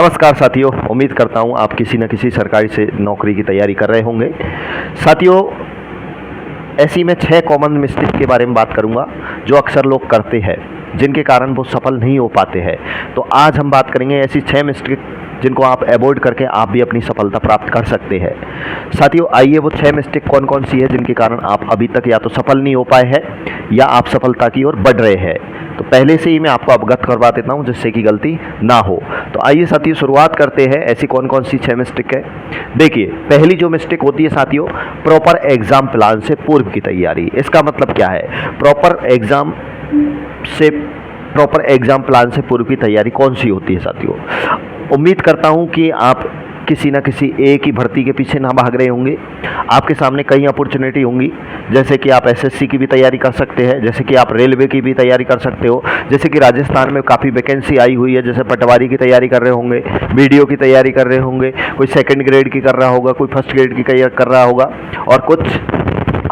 नमस्कार साथियों, उम्मीद करता हूँ आप किसी न किसी सरकारी से नौकरी की तैयारी कर रहे होंगे। साथियों, ऐसी मैं 6 कॉमन मिस्टेक के बारे में बात करूँगा जो अक्सर लोग करते हैं, जिनके कारण वो सफल नहीं हो पाते हैं। तो आज हम बात करेंगे ऐसी 6 मिस्टेक जिनको आप अवॉइड करके आप भी अपनी सफलता प्राप्त कर सकते हैं। साथियों, आइए वो 6 मिस्टेक कौन कौन सी है जिनके कारण आप अभी तक या तो सफल नहीं हो पाए हैं या आप सफलता की ओर बढ़ रहे हैं। तो पहले से ही मैं आपको अवगत करवा देता हूं जिससे कि गलती ना हो। तो आइए साथियों, शुरुआत करते हैं ऐसी कौन कौन सी 6 मिस्टेक है। देखिए, पहली जो मिस्टेक होती है साथियों, प्रॉपर एग्जाम प्लान से पूर्व की तैयारी। इसका मतलब क्या है? प्रॉपर एग्जाम प्लान से पूर्व की तैयारी कौन सी होती है साथियों? उम्मीद करता हूं कि आप किसी न किसी एक ही भर्ती के पीछे ना भाग रहे होंगे। आपके सामने कई अपॉर्चुनिटी होंगी, जैसे कि आप एसएससी की भी तैयारी कर सकते हैं, जैसे कि आप रेलवे की भी तैयारी कर सकते हो, जैसे कि राजस्थान में काफ़ी वैकेंसी आई हुई है, जैसे पटवारी की तैयारी कर रहे होंगे, बीडीओ की तैयारी कर रहे होंगे, कोई सेकंड ग्रेड की कर रहा होगा, कोई फर्स्ट ग्रेड की तैयारी कर रहा होगा, और कुछ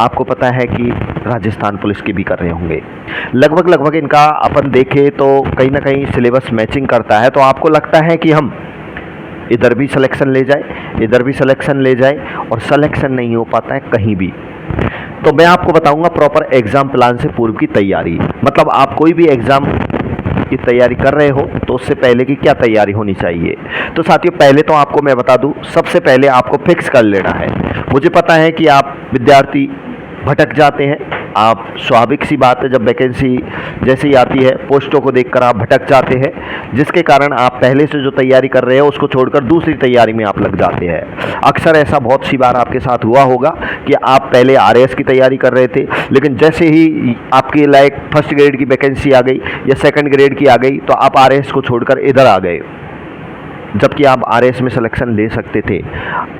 आपको पता है कि राजस्थान पुलिस की भी कर रहे होंगे। लगभग इनका अपन देखें तो कहीं ना कहीं सिलेबस मैचिंग करता है। तो आपको लगता है कि हम इधर भी सिलेक्शन ले जाए, इधर भी सिलेक्शन ले जाए, और सिलेक्शन नहीं हो पाता है कहीं भी। तो मैं आपको बताऊंगा प्रॉपर एग्जाम प्लान से पूर्व की तैयारी। मतलब आप कोई भी एग्जाम की तैयारी कर रहे हो तो उससे पहले की क्या तैयारी होनी चाहिए। तो साथियों, पहले तो आपको मैं बता दूं, सबसे पहले आपको फिक्स कर लेना है। मुझे पता है कि आप विद्यार्थी भटक जाते हैं। आप, स्वाभाविक सी बात है, जब वैकेंसी जैसे ही आती है पोस्टों को देखकर आप भटक जाते हैं, जिसके कारण आप पहले से जो तैयारी कर रहे हो उसको छोड़कर दूसरी तैयारी में आप लग जाते हैं। अक्सर ऐसा बहुत सी बार आपके साथ हुआ होगा कि आप पहले आरएएस की तैयारी कर रहे थे, लेकिन जैसे ही आपके लायक फर्स्ट ग्रेड की वैकेंसी आ गई या सेकंड ग्रेड की आ गई तो आप आरएएस को छोड़कर इधर आ गए, जबकि आप आरएएस में सिलेक्शन ले सकते थे।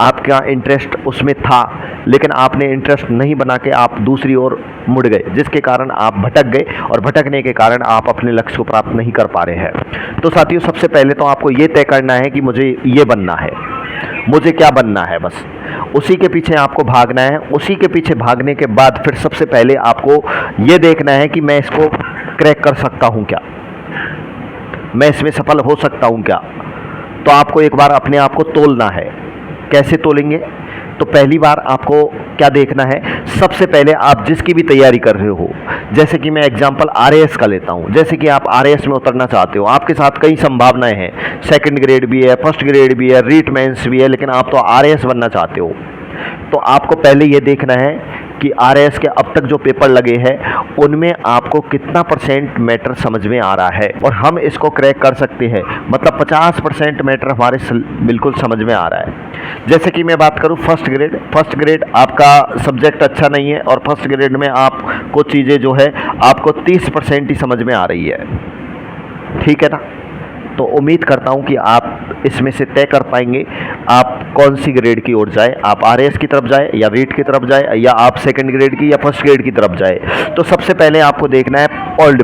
आपका इंटरेस्ट उसमें था, लेकिन आपने इंटरेस्ट नहीं बना के आप दूसरी ओर मुड़ गए, जिसके कारण आप भटक गए, और भटकने के कारण आप अपने लक्ष्य को प्राप्त नहीं कर पा रहे हैं। तो साथियों, सबसे पहले तो आपको ये तय करना है कि मुझे ये बनना है, मुझे क्या बनना है, बस उसी के पीछे आपको भागना है। उसी के पीछे भागने के बाद फिर सबसे पहले आपको ये देखना है कि मैं इसको क्रैक कर सकता हूँ क्या, मैं इसमें सफल हो सकता हूँ क्या। तो आपको एक बार अपने आप को तोलना है। कैसे तोलेंगे? तो पहली बार आपको क्या देखना है, सबसे पहले आप जिसकी भी तैयारी कर रहे हो, जैसे कि मैं एग्जांपल आरएएस का लेता हूं, जैसे कि आप आरएएस में उतरना चाहते हो, आपके साथ कई संभावनाएं हैं, सेकंड ग्रेड भी है, फर्स्ट ग्रेड भी है, रीट मेंस भी है, लेकिन आप तो आरएएस बनना चाहते हो। तो आपको पहले ये देखना है कि आरएएस के अब तक जो पेपर लगे हैं उनमें आपको कितना परसेंट मैटर समझ में आ रहा है, और हम इसको क्रैक कर सकते हैं। मतलब 50% मैटर हमारे बिल्कुल समझ में आ रहा है। जैसे कि मैं बात करूं फर्स्ट ग्रेड आपका सब्जेक्ट अच्छा नहीं है, और फर्स्ट ग्रेड में आपको चीज़ें जो है आपको 30% ही समझ में आ रही है, ठीक है ना। तो उम्मीद करता हूं कि आप इसमें से तय कर पाएंगे आप कौन सी ग्रेड की ओर जाए, आप आरएएस की तरफ जाए या रीट की तरफ जाए, या आप सेकंड ग्रेड की या फर्स्ट ग्रेड की तरफ जाए। तो सबसे पहले आपको देखना है ओल्ड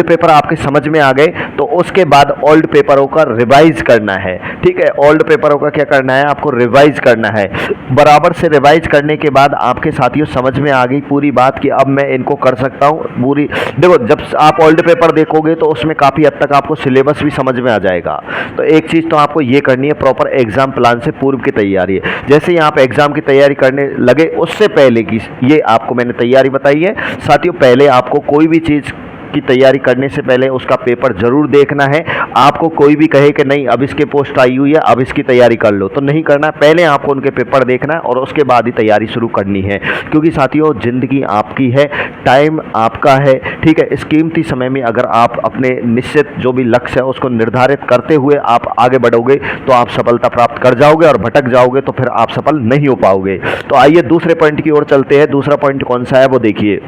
पेपर आपके समझ में आ गए तो उसके बाद ओल्ड पेपरों का रिवाइज करना है, ठीक है। ओल्ड पेपरों का क्या करना है, आपको रिवाइज करना है। बराबर से रिवाइज करने के बाद आपके साथियों समझ में आ गई पूरी बात कि अब मैं इनको कर सकता हूँ पूरी। देखो, जब आप ओल्ड पेपर देखोगे तो उसमें काफ़ी हद तक आपको सिलेबस भी समझ में आ जाएगा। तो एक चीज़ तो आपको ये करनी है, प्रॉपर एग्जाम प्लान से पूर्व की तैयारी है। जैसे ही आप एग्जाम की तैयारी करने लगे उससे पहले की ये आपको मैंने तैयारी बताई है। साथियों, पहले आपको कोई भी चीज़ की तैयारी करने से पहले उसका पेपर जरूर देखना है। आपको कोई भी कहे कि नहीं अब इसके पोस्ट आई हुई है अब इसकी तैयारी कर लो, तो नहीं करना। पहले आपको उनके पेपर देखना है और उसके बाद ही तैयारी शुरू करनी है, क्योंकि साथियों जिंदगी आपकी है, टाइम आपका है, ठीक है। इस कीमती समय में अगर आप अपने निश्चित जो भी लक्ष्य है उसको निर्धारित करते हुए आप आगे बढ़ोगे तो आप सफलता प्राप्त कर जाओगे, और भटक जाओगे तो फिर आप सफल नहीं हो पाओगे। तो आइए दूसरे पॉइंट की ओर चलते हैं। दूसरा पॉइंट कौन सा है वो देखिए।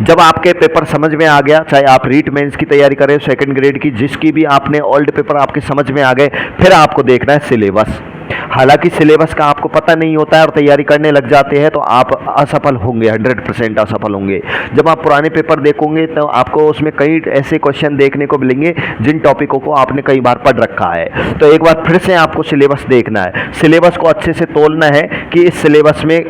जब आपके पेपर समझ में आ गया, चाहे आप रीट मेंस की तैयारी करें सेकंड ग्रेड की, जिसकी भी आपने ओल्ड पेपर आपके समझ में आ गए, फिर आपको देखना है सिलेबस। हालांकि सिलेबस का आपको पता नहीं होता है और तैयारी करने लग जाते हैं तो आप असफल होंगे, 100% असफल होंगे। जब आप पुराने पेपर देखोगे तो आपको उसमें कई ऐसे क्वेश्चन देखने को मिलेंगे जिन टॉपिकों को आपने कई बार पढ़ रखा है। तो एक बार फिर से आपको सिलेबस देखना है, सिलेबस को अच्छे से तोलना है कि इस सिलेबस में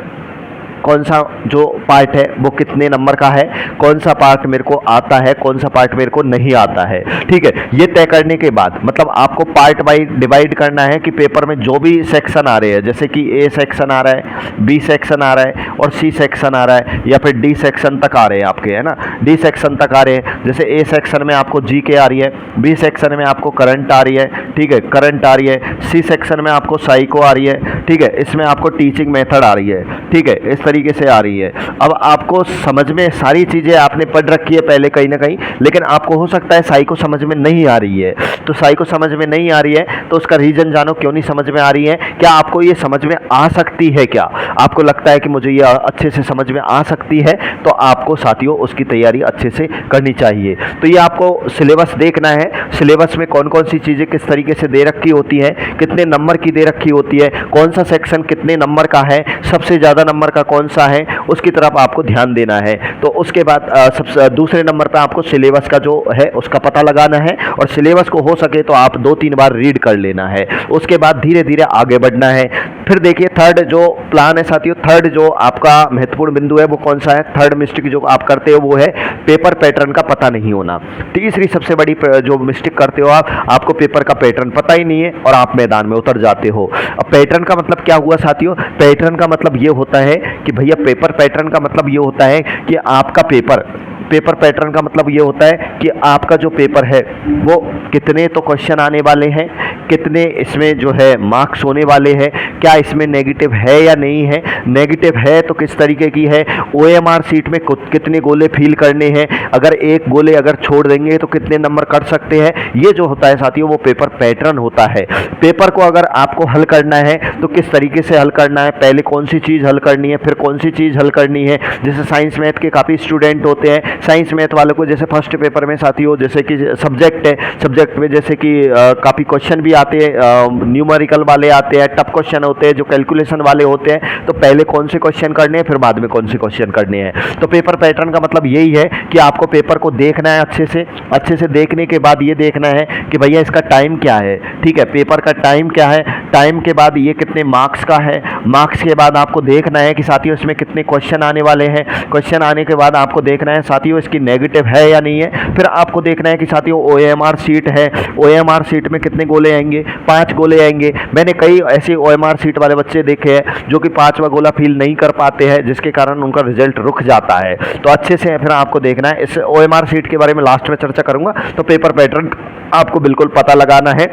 कौन सा जो पार्ट है वो कितने नंबर का है, कौन सा पार्ट मेरे को आता है, कौन सा पार्ट मेरे को नहीं आता है। ठीक है, ये तय करने के बाद मतलब आपको पार्ट वाइज डिवाइड करना है कि पेपर में जो भी सेक्शन आ रहे हैं, जैसे कि ए सेक्शन आ रहा है, बी सेक्शन आ रहा है और सी सेक्शन आ रहा है, या फिर डी सेक्शन तक आ रहे हैं आपके, है ना, डी सेक्शन तक आ रहे हैं। जैसे ए सेक्शन में आपको जी के आ रही है, बी सेक्शन में आपको करंट आ रही है, ठीक है, करंट आ रही है, सी सेक्शन में आपको साइको आ रही है, ठीक है, इसमें आपको टीचिंग मेथड आ रही है, ठीक है, इस तरीके से आ रही है। अब आपको समझ में सारी चीज़ें आपने पढ़ रखी है पहले कहीं ना कहीं, लेकिन आपको हो सकता है साइको समझ में नहीं आ रही है। तो साइको समझ में नहीं आ रही है तो उसका रीज़न जानो, क्यों नहीं समझ में आ रही है, क्या आपको ये समझ में आ सकती है, क्या आपको लगता है कि मुझे ये अच्छे से समझ में आ सकती है, तो आपको साथियों उसकी तैयारी अच्छे से करनी चाहिए। तो ये आपको सिलेबस देखना है, सिलेबस में कौन कौन सी चीज़ें किस तरीके से दे रखी होती हैं, कितने नंबर की दे रखी होती है, कौन सा सेक्शन कितने नंबर का है, सबसे ज़्यादा नंबर का कौन सा है, उसकी तरफ आपको ध्यान देना है। तो उसके बाद सबसे दूसरे नंबर पर आपको सिलेबस का जो है उसका पता लगाना है, और सिलेबस को हो सके तो आप 2-3 बार रीड कर लेना है। उसके बाद धीरे धीरे आगे बढ़ना है। फिर देखिए थर्ड जो प्लान है साथियों, थर्ड जो आपका महत्वपूर्ण बिंदु है वो कौन सा है, थर्ड मिस्टेक जो आप करते हो वो है पेपर पैटर्न का पता नहीं होना। तीसरी सबसे बड़ी जो मिस्टेक करते हो आपको पेपर का पैटर्न पता ही नहीं है और आप मैदान में उतर जाते हो। अब पैटर्न का मतलब क्या हुआ साथियों, पैटर्न का मतलब ये होता है कि भैया पेपर पैटर्न का मतलब ये होता है कि आपका पेपर पैटर्न का मतलब ये होता है कि आपका जो पेपर है वो कितने तो क्वेश्चन आने वाले हैं, कितने इसमें जो है मार्क्स होने वाले हैं, क्या इसमें नेगेटिव है या नहीं है, नेगेटिव है तो किस तरीके की है, ओएमआर सीट में कितने गोले फील करने हैं, अगर एक गोले अगर छोड़ देंगे तो कितने नंबर कट सकते हैं। ये जो होता है साथियों वो पेपर पैटर्न होता है। पेपर को अगर आपको हल करना है तो किस तरीके से हल करना है, पहले कौन सी चीज़ हल करनी है, फिर कौन सी चीज़ हल करनी है। जैसे साइंस मैथ के काफ़ी स्टूडेंट होते हैं, साइंस मैथ वालों को जैसे फर्स्ट पेपर में साथियों जैसे कि सब्जेक्ट है, सब्जेक्ट में जैसे कि काफ़ी क्वेश्चन भी आते हैं, न्यूमेरिकल वाले आते हैं, टफ क्वेश्चन होते हैं, जो कैलकुलेशन वाले होते हैं, तो पहले कौन से क्वेश्चन करने हैं फिर बाद में कौन से क्वेश्चन करने हैं। तो पेपर पैटर्न का मतलब यही है कि आपको पेपर को देखना है अच्छे से देखने के बाद ये देखना है कि भैया इसका टाइम क्या है, ठीक है, पेपर का टाइम क्या है, टाइम के बाद ये कितने मार्क्स का है, मार्क्स के बाद आपको देखना है कि साथियों इसमें कितने क्वेश्चन आने वाले हैं, क्वेश्चन आने के बाद आपको देखना है साथियों इसकी नेगेटिव है या नहीं है, फिर आपको देखना है कि साथियों ओएमआर सीट है, ओएमआर सीट में कितने गोले आएंगे, 5 गोले आएंगे। मैंने कई ऐसे ओएमआर सीट वाले बच्चे देखे हैं जो कि 5वां गोला फील नहीं कर पाते हैं, जिसके कारण उनका रिजल्ट रुक जाता है। तो अच्छे से फिर आपको देखना है, इस ओएमआर सीट के बारे में लास्ट में चर्चा करूंगा। तो पेपर पैटर्न आपको बिल्कुल पता लगाना है,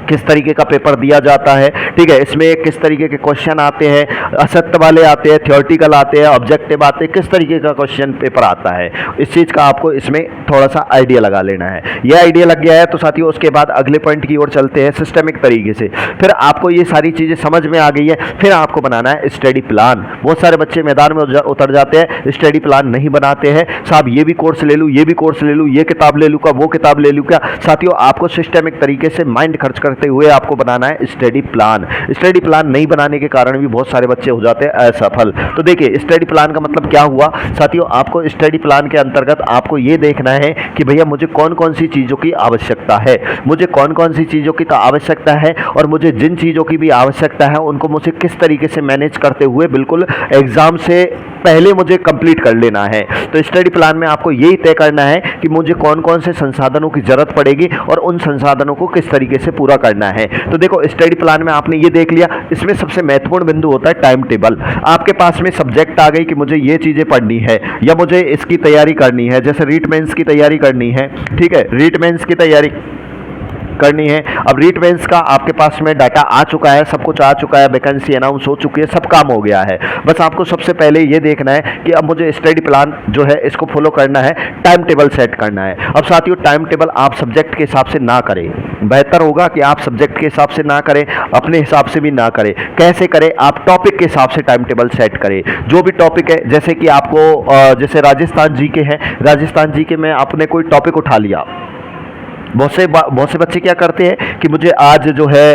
किस तरीके का पेपर दिया जाता है, ठीक है, इसमें किस तरीके के क्वेश्चन आते हैं, असत्य वाले आते हैं, थ्योरेटिकल आते हैं, ऑब्जेक्टिव आते हैं, किस तरीके का क्वेश्चन पेपर आता है, इस चीज़ का आपको इसमें थोड़ा सा आइडिया लगा लेना है। यह आइडिया लग गया है तो साथियों उसके बाद अगले पॉइंट की ओर चलते हैं सिस्टमिक तरीके से। फिर आपको ये सारी चीज़ें समझ में आ गई है, फिर आपको बनाना है स्टडी प्लान। बहुत सारे बच्चे मैदान में उतर जाते हैं, स्टडी प्लान नहीं बनाते हैं, साहब ये भी कोर्स ले लूँ, ये भी कोर्स ले लूँ, ये किताब ले लूँ क्या, वो किताब ले लूँ क्या। साथियों आपको सिस्टमिक तरीके से माइंड खर्च करते हुए आपको बनाना है स्टडी प्लान। स्टडी प्लान नहीं बनाने के कारण भी बहुत सारे बच्चे हो जाते हैं असफल। तो देखिए स्टडी प्लान का मतलब क्या हुआ साथियों, आपको स्टडी प्लान के अंतर्गत आपको ये देखना है कि भैया मुझे कौन कौन सी चीज़ों की आवश्यकता है, मुझे कौन कौन सी चीज़ों की आवश्यकता है, और मुझे जिन चीज़ों की भी आवश्यकता है उनको मुझे किस तरीके से मैनेज करते हुए बिल्कुल एग्जाम से पहले मुझे कंप्लीट कर लेना है। तो स्टडी प्लान में आपको यही तय करना है कि मुझे कौन कौन से संसाधनों की जरूरत पड़ेगी और उन संसाधनों को किस तरीके से पूरा करना है। तो देखो स्टडी प्लान में आपने ये देख लिया, इसमें सबसे महत्वपूर्ण बिंदु होता है टाइम टेबल। आपके पास में सब्जेक्ट आ गई कि मुझे ये चीज़ें पढ़नी है या मुझे इसकी तैयारी करनी है, जैसे रीट मेंस की तैयारी करनी है, ठीक है, रीट मेंस की तैयारी करनी है। अब रीट मेंस का आपके पास में डाटा आ चुका है, सब कुछ आ चुका है, वैकेंसी अनाउंस हो चुकी है, सब काम हो गया है। बस आपको सबसे पहले ये देखना है कि अब मुझे स्टडी प्लान जो है इसको फॉलो करना है, टाइम टेबल सेट करना है। अब साथियों टाइम टेबल आप सब्जेक्ट के हिसाब से ना करें, बेहतर होगा कि आप सब्जेक्ट के हिसाब से ना करें, अपने हिसाब से भी ना करें। कैसे करें, आप टॉपिक के हिसाब से टाइम टेबल सेट करें। जो भी टॉपिक है, जैसे कि आपको जैसे राजस्थान जीके है, राजस्थान जीके में आपने कोई टॉपिक उठा लिया, बहुत से बच्चे क्या करते हैं कि मुझे आज जो है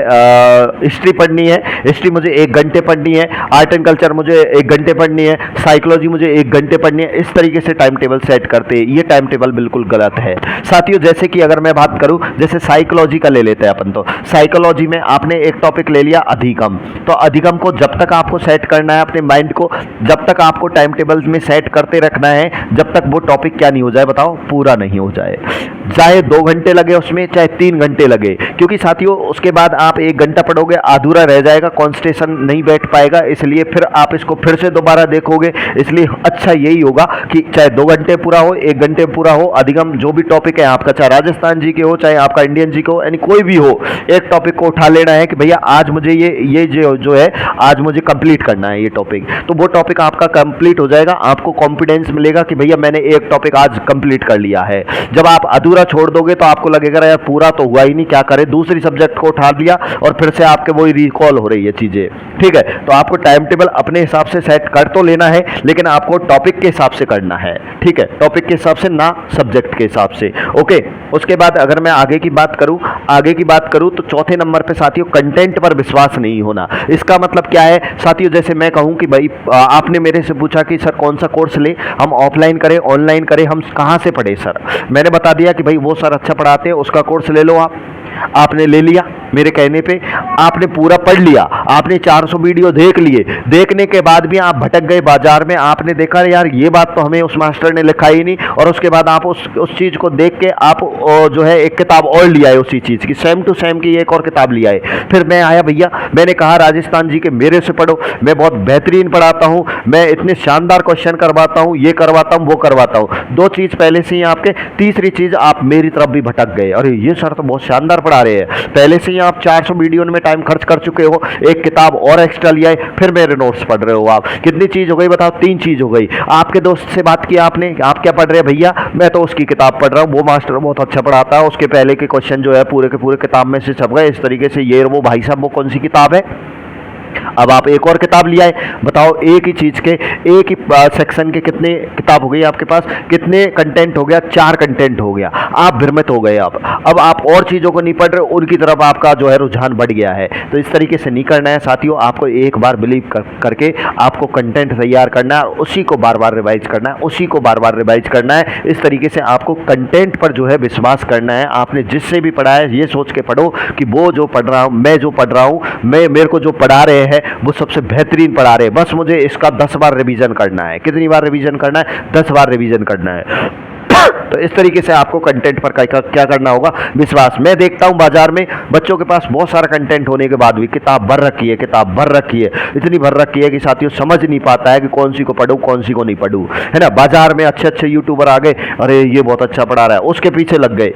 हिस्ट्री पढ़नी है, हिस्ट्री मुझे 1 घंटे पढ़नी है, आर्ट एंड कल्चर मुझे 1 घंटे पढ़नी है, साइकोलॉजी मुझे 1 घंटे पढ़नी है। इस तरीके से टाइम टेबल सेट करते हैं। ये टाइम टेबल बिल्कुल गलत है साथियों। जैसे कि अगर मैं बात करूं, जैसे साइकोलॉजी का ले लेते हैं अपन, तो साइकोलॉजी में आपने एक टॉपिक ले लिया अधिगम, तो अधिगम को जब तक आपको सेट करना है अपने माइंड को, जब तक आपको टाइम टेबल में सेट करते रखना है, जब तक वो टॉपिक क्या नहीं हो जाए, बताओ, पूरा नहीं हो जाए। चाहे 2 घंटे लगे उसमें, चाहे 3 घंटे लगे, क्योंकि साथियों उसके बाद आप 1 घंटा पढ़ोगे, अधूरा रह जाएगा, कॉन्सेंट्रेशन नहीं बैठ पाएगा, इसलिए फिर आप इसको फिर से दोबारा देखोगे। इसलिए अच्छा यही होगा कि चाहे 2 घंटे पूरा हो, 1 घंटे पूरा हो, अधिगम जो भी टॉपिक है आपका, चाहे राजस्थान जी के हो, चाहे आपका इंडियन जी के हो, यानी कोई भी हो, एक टॉपिक को उठा लेना है कि भैया आज मुझे ये जो है आज मुझे कंप्लीट करना है ये टॉपिक, तो वो टॉपिक आपका कंप्लीट हो जाएगा। आपको कॉन्फिडेंस मिलेगा कि भैया मैंने एक टॉपिक आज कंप्लीट कर लिया है। जब आप अधूरा छोड़ दोगे तो आपको लगेगा यार पूरा तो हुआ ही नहीं, क्या करें, दूसरी सब्जेक्ट को उठा लिया और फिर से आपके वही रिकॉल हो रही है चीजें। ठीक है, तो आपको टाइम टेबल अपने हिसाब से सेट कर तो लेना है, लेकिन आपको टॉपिक के हिसाब से करना है। ठीक है, टॉपिक के हिसाब से, ना सब्जेक्ट के हिसाब से। ओके, उसके बाद अगर मैं आगे की बात करूं तो चौथे नंबर पे साथियों कंटेंट पर विश्वास नहीं होना। इसका मतलब क्या है साथियों, जैसे मैं कहूं कि भाई आपने मेरे से पूछा कि सर कौन सा कोर्स ले, हम ऑफलाइन करें ऑनलाइन करें, हम कहां से पढ़े सर, मैंने बता दिया कि भाई वो सर अच्छा पढ़ाते हैं, उसका कोर्स ले लो। आपने ले लिया मेरे कहने पे, आपने पूरा पढ़ लिया, आपने 400 वीडियो देख लिए, देखने के बाद भी आप भटक गए बाजार में, आपने देखा यार ये बात तो हमें उस मास्टर ने लिखा ही नहीं, और उसके बाद आप उस चीज़ को देख के आप जो है एक किताब और लिया है उसी चीज़ की, सेम टू सेम की एक और किताब लिया है। फिर मैं आया भैया, मैंने कहा राजस्थान जी के मेरे से पढ़ो, मैं बहुत बेहतरीन पढ़ाता हूँ, मैं इतने शानदार क्वेश्चन करवाता हूँ, ये करवाता हूँ वो करवाता हूँ, 2 चीज़ पहले से ही आपके, तीसरी चीज़ आप मेरी तरफ भी भटक गए, अरे ये सर तो बहुत शानदार पढ़ा रहे हैं, पहले से ही आप 400 वीडियो में टाइम खर्च कर चुके हो, एक किताब और एक्स्ट्रा लिया है, फिर मेरे नोट्स पढ़ रहे हो आप। कितनी चीज हो गई बताओ, 3 चीज हो गई। आपके दोस्त से बात की आपने, आप क्या पढ़ रहे हैं भैया, मैं तो उसकी किताब पढ़ रहा हूँ, वो मास्टर बहुत अच्छा पढ़ाता है, उसके पहले के क्वेश्चन जो है पूरे के पूरे किताब में से छप गए, इस तरीके से ये वो भाई साहब वो कौन सी किताब है। अब आप एक और किताब लिया है, बताओ एक ही चीज के एक ही सेक्शन के कितने किताब हो गई आपके पास, कितने कंटेंट हो गया, 4 कंटेंट हो गया, आप भ्रमित हो गए। अब आप और चीजों को नहीं पढ़ रहे, उनकी तरफ आपका जो है रुझान बढ़ गया है। तो इस तरीके से नहीं करना है साथियों, आपको एक बार बिलीव करके आपको कंटेंट तैयार करना है, उसी को बार बार रिवाइज करना है, उसी को बार बार रिवाइज करना है। इस तरीके से आपको कंटेंट पर जो है विश्वास करना है। आपने जिससे भी पढ़ा है ये सोच के पढ़ो कि वो जो पढ़ रहा हूँ, मैं जो पढ़ रहा हूँ, मेरे को जो पढ़ा रहे हैं वो सबसे बेहतरीन पढ़ा रहे हैं, बस मुझे इसका 10 बार रिवीजन करना है। कितनी बार रिवीजन करना है, 10 बार रिवीजन करना है। तो इस तरीके से आपको कंटेंट पर क्या करना होगा, विश्वास। मैं देखता हूं बाजार में बच्चों के पास बहुत सारा कंटेंट होने के बाद भी किताब भर रखी है, किताब भर रखी है, इतनी भर रखी है कि साथियों समझ नहीं पाता है कि कौन सी को पढूं कौन सी को नहीं पढूं, है ना। बाजार में अच्छे अच्छे यूट्यूबर आ गए, अरे ये बहुत अच्छा पढ़ा रहा है, उसके पीछे लग गए,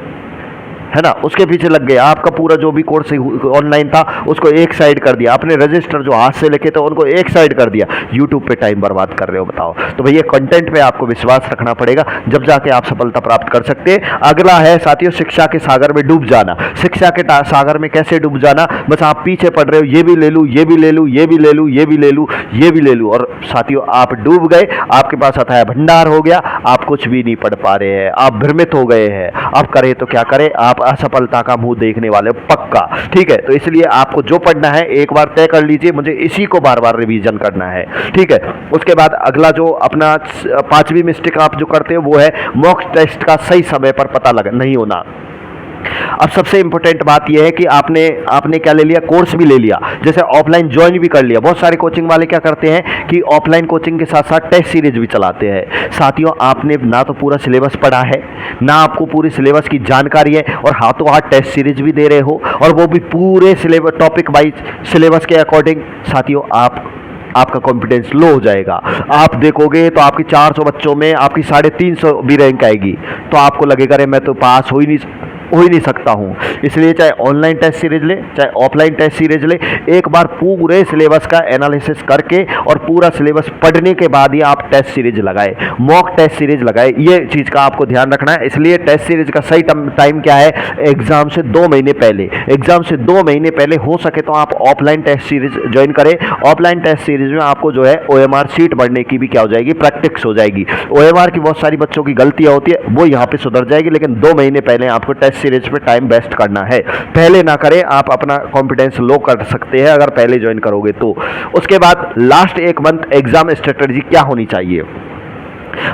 है ना, उसके पीछे लग गए। आपका पूरा जो भी कोर्स ऑनलाइन था उसको एक साइड कर दिया, अपने रजिस्टर जो हाथ से लिखे थे उनको एक साइड कर दिया, यूट्यूब पे टाइम बर्बाद कर रहे हो, बताओ। तो भैया कंटेंट पे आपको विश्वास रखना पड़ेगा, जब जाके आप सफलता प्राप्त कर सकते हैं। अगला है साथियों शिक्षा के सागर में डूब जाना। शिक्षा के सागर में कैसे डूब जाना, बस आप पीछे पड़ रहे हो, ये भी ले लूँ, ये भी ले लूँ, ये भी ले लूँ, ये भी ले लूँ, ये भी ले लूँ, और साथियों आप डूब गए, आपके पास अथाह भंडार हो गया, आप कुछ भी नहीं पढ़ पा रहे हैं, आप भ्रमित हो गए हैं। अब करें तो क्या करें, आप असफलता का मुंह देखने वाले पक्का। ठीक है, तो इसलिए आपको जो पढ़ना है एक बार तय कर लीजिए, मुझे इसी को बार बार रिवीजन करना है। ठीक है, उसके बाद अगला जो अपना 5वीं मिस्टेक आप जो करते हो वो है मॉक टेस्ट का सही समय पर पता नहीं होना। अब सबसे इंपॉर्टेंट बात यह है कि आपने क्या ले लिया, कोर्स भी ले लिया, जैसे ऑफलाइन ज्वाइन भी कर लिया। बहुत सारे कोचिंग वाले क्या करते हैं कि ऑफलाइन कोचिंग के साथ साथ टेस्ट सीरीज भी चलाते हैं। साथियों आपने ना तो पूरा सिलेबस पढ़ा है, ना आपको पूरी सिलेबस की जानकारी है, और हाथों हाथ टेस्ट सीरीज भी दे रहे हो, और वो भी पूरे सिलेबस टॉपिक वाइज सिलेबस के अकॉर्डिंग। साथियों आपका कॉन्फिडेंस लो हो जाएगा। आप देखोगे तो आपकी 400 बच्चों में आपकी 350 भी रैंक आएगी, तो आपको लगेगा अरे मैं तो पास हो ही नहीं सकता हूं। इसलिए चाहे ऑनलाइन टेस्ट सीरीज ले, चाहे ऑफलाइन टेस्ट सीरीज ले, एक बार पूरे सिलेबस का एनालिसिस करके और पूरा सिलेबस पढ़ने के बाद ही आप टेस्ट सीरीज लगाए, मॉक टेस्ट सीरीज लगाए। ये चीज़ का आपको ध्यान रखना है। इसलिए टेस्ट सीरीज का सही टाइम क्या है, एग्जाम से 2 महीने पहले। एग्जाम से 2 महीने पहले हो सके तो आप ऑफलाइन टेस्ट सीरीज ज्वाइन करें। ऑफलाइन टेस्ट सीरीज में आपको जो है OMR शीट बढ़ने की भी क्या हो जाएगी, प्रैक्टिस हो जाएगी। OMR की बहुत सारी बच्चों की गलतियां होती है, वो यहाँ पे सुधर जाएगी, लेकिन 2 महीने पहले आपको टेस्ट सीरीज पे टाइम वेस्ट करना है। पहले ना करें, आप अपना कॉन्फिडेंस लो कर सकते हैं अगर पहले ज्वाइन करोगे तो। उसके बाद लास्ट एक मंथ एग्जाम स्ट्रेटजी क्या होनी चाहिए।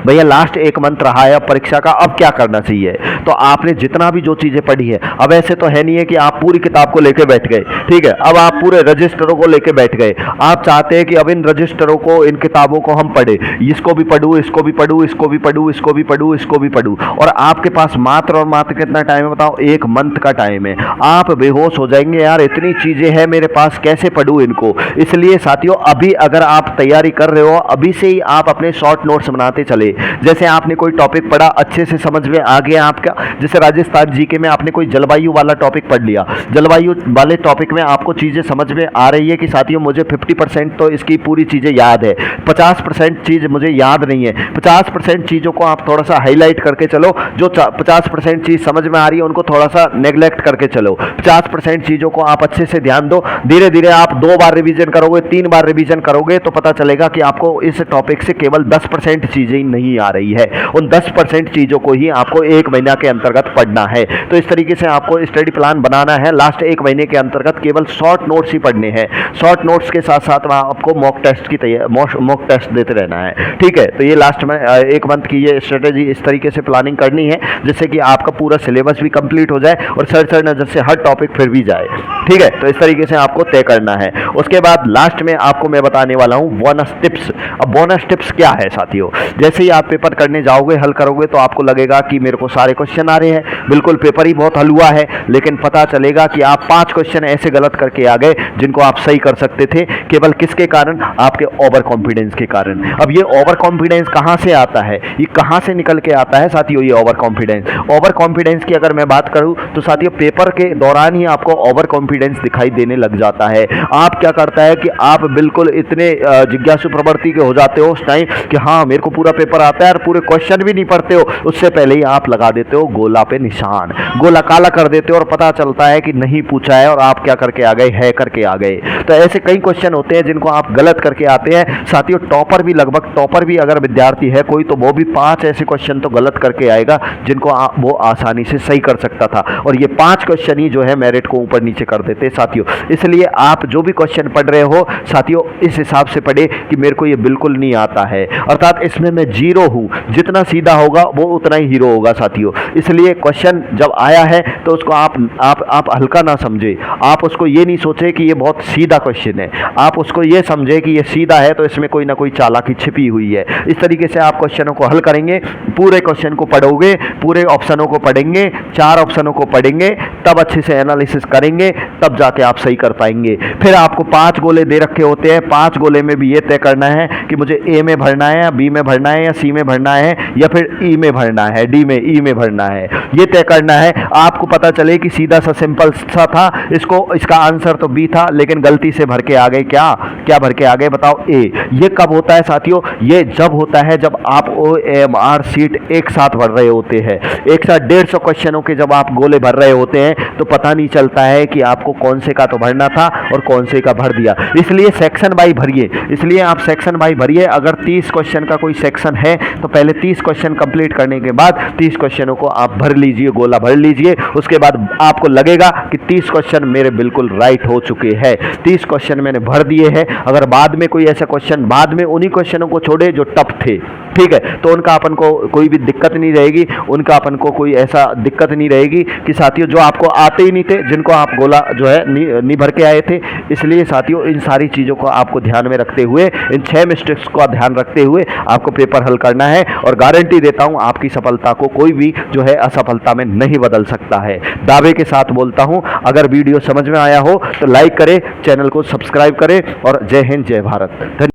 भैया लास्ट एक मंथ रहा है अब परीक्षा का, अब क्या करना चाहिए। तो आपने जितना भी जो चीजें पढ़ी है, अब ऐसे तो है नहीं है कि आप पूरी किताब को लेके बैठ गए, ठीक है, अब आप पूरे रजिस्टरों को लेके बैठ गए। आप चाहते हैं कि अब इन रजिस्टरों को, इन किताबों को हम पढ़े, इसको भी पढ़ूं, इसको भी पढ़ूं, इसको भी पढ़ूं, इसको भी पढ़ूं, इसको भी पढ़ूं, और आपके पास मात्र और मात्र कितना टाइम है बताओ, एक मंथ का टाइम है। आप बेहोश हो जाएंगे, यार इतनी चीजें हैं मेरे पास, कैसे पढ़ूं इनको। इसलिए साथियों, अभी अगर आप तैयारी कर रहे हो, अभी से ही आप अपने शॉर्ट नोट्स बनाते चले। जैसे आपने कोई टॉपिक पढ़ा, अच्छे से समझ में आ गया आपका, जैसे राजस्थान जीके में आपने कोई जलवायु वाला टॉपिक पढ़ लिया, जलवायु वाले टॉपिक में आपको चीजें समझ में आ रही है कि साथियों मुझे 50% तो इसकी पूरी चीजें याद है, 50% चीज मुझे याद नहीं है। 50% चीजों को आप थोड़ा सा हाईलाइट करके चलो, जो 50% चीज समझ में आ रही है उनको थोड़ा सा नेग्लेक्ट करके चलो। 50% चीजों को आप अच्छे से ध्यान दो। धीरे धीरे आप 2 बार रिवीजन करोगे, 3 बार रिवीजन करोगे तो पता चलेगा कि आपको इस टॉपिक से केवल 10% चीजें नहीं आ रही है। उन 10% चीजों को ही आपको 1 महीना के अंतर्गत पढ़ना है। तो इस तरीके से आपको स्टडी प्लान बनाना है। लास्ट 1 महीने के अंतर्गत केवल शॉर्ट नोट्स ही पढ़ने हैं। शॉर्ट नोट्स के साथ साथ आपको मॉक टेस्ट देते रहना है, ठीक है। तो ये लास्ट में 1 मंथ की ये स्ट्रेटेजी इस तरीके से प्लानिंग करनी है जिससे कि आपका पूरा सिलेबस भी कंप्लीट हो जाए और सर नजर से हर टॉपिक फिर भी जाए, ठीक है। तो इस तरीके से आपको तय करना है। उसके बाद लास्ट में आपको मैं बताने वाला हूं बोनस टिप्स। अब बोनस टिप्स क्या है साथियों, जैसे ही आप पेपर करने जाओगे, हल करोगे तो आपको लगेगा कि मेरे को सारे क्वेश्चन आ रहे हैं, बिल्कुल पेपर ही बहुत हलवा है, लेकिन पता चलेगा कि आप 5 क्वेश्चन ऐसे गलत करके आ गए जिनको आप सही कर सकते थे, केवल किसके कारण, आपके ओवर कॉन्फिडेंस के कारण। अब ये ओवर कॉन्फिडेंस कहां से आता है, ये कहां से निकल के आता है साथियों, ये ओवर कॉन्फिडेंस की अगर मैं बात करूं तो साथियों पेपर के दौरान ही आपको ओवर कॉन्फिडेंस दिखाई देने लग जाता है। आप क्या करता है कि आप बिल्कुल इतने जिज्ञासु प्रवृत्ति के हो जाते हो उस टाइम कि हाँ मेरे को पूरा पेपर आता है, और पूरे क्वेश्चन भी नहीं पढ़ते हो, उससे पहले ही आप लगा देते हो गोला पे निशान, गोला काला कर देते हो और पता चलता है कि नहीं पूछा है और आप क्या करके आ गए, है करके आ गए। तो ऐसे कई क्वेश्चन होते हैं जिनको आप गलत करके आते हैं साथियों। टॉपर भी अगर विद्यार्थी है कोई, तो वो भी 5 ऐसे क्वेश्चन तो गलत करके आएगा जिनको वो आसानी से सही कर सकता था, और ये 5 क्वेश्चन ही जो है मेरिट को ऊपर नीचे कर देते साथियों। इसलिए आप जो भी क्वेश्चन पढ़ रहे हो साथियों, इस हिसाब से पढ़े कि मेरे को ये बिल्कुल नहीं आता है, अर्थात इसमें मैं जीरो हूं, जितना सीधा होगा वो उतना ही हीरो होगा साथियों। इसलिए क्वेश्चन जब आया है तो उसको आप हल्का ना समझे, आप उसको ये नहीं सोचे कि ये बहुत सीधा क्वेश्चन है, आप उसको ये समझे कि ये सीधा है तो इसमें कोई ना कोई चालाकी छिपी हुई है। इस तरीके से आप क्वेश्चनों को हल करेंगे, पूरे क्वेश्चन को पढ़ोगे, पूरे ऑप्शनों को पढ़ेंगे, 4 ऑप्शनों को पढ़ेंगे, तब अच्छे से एनालिसिस करेंगे, तब जाके आप सही कर पाएंगे। फिर आपको 5 गोले दे रखे होते हैं, 5 गोले में भी ये तय करना है कि मुझे ए में भरना है या बी में भरना है या सी में भरना है या फिर ई में भरना है, डी में, ई में भरना है, ये तय करना है। आपको पता चले कि सीधा सा सिंपल सा था, इसका आंसर तो बी था लेकिन गलती से भर के आ गए, क्या भर के आ गए बताओ, ए। ये कब होता है साथियों, ये जब होता है जब आप OMR शीट एक साथ भर रहे होते हैं, एक साथ 150 क्वेश्चनों के जब आप गोले भर रहे होते हैं तो पता नहीं चलता है कि आपको कौन से का तो भरना था और कौन से का भर दिया। इसलिए सेक्शन बाई भरिए, इसलिए आप सेक्शन बाई भरिए। अगर 30 क्वेश्चन का कोई सेक्शन है तो पहले 30 क्वेश्चन कंप्लीट करने के बाद 30 क्वेश्चनों को आप भर लीजिए, गोला भर लीजिए। उसके बाद आपको लगेगा कि 30 क्वेश्चन मेरे बिल्कुल राइट हो चुके हैं, 30 क्वेश्चन मैंने भर दिए हैं। अगर बाद में कोई ऐसा क्वेश्चन, बाद में उन्हीं क्वेश्चनों को छोड़े जो टफ थे, ठीक है, तो उनका अपन को कोई भी दिक्कत नहीं रहेगी, उनका अपन को कोई ऐसा दिक्कत नहीं रहेगी कि साथियों जो आपको आते ही नहीं थे, जिनको आप गोला जो है नहीं भर के आए थे। इसलिए साथियों इन सारी चीज़ों को आपको ध्यान में रखते हुए, इन 6 मिस्टेक्स का ध्यान रखते हुए आपको पेपर हल करना है, और गारंटी देता हूं आपकी सफलता को कोई भी जो है असफलता में नहीं बदल सकता है। दावे के साथ बोलता हूं। अगर वीडियो समझ में आया हो तो लाइक करें, चैनल को सब्सक्राइब करें, और जय हिंद जय भारत।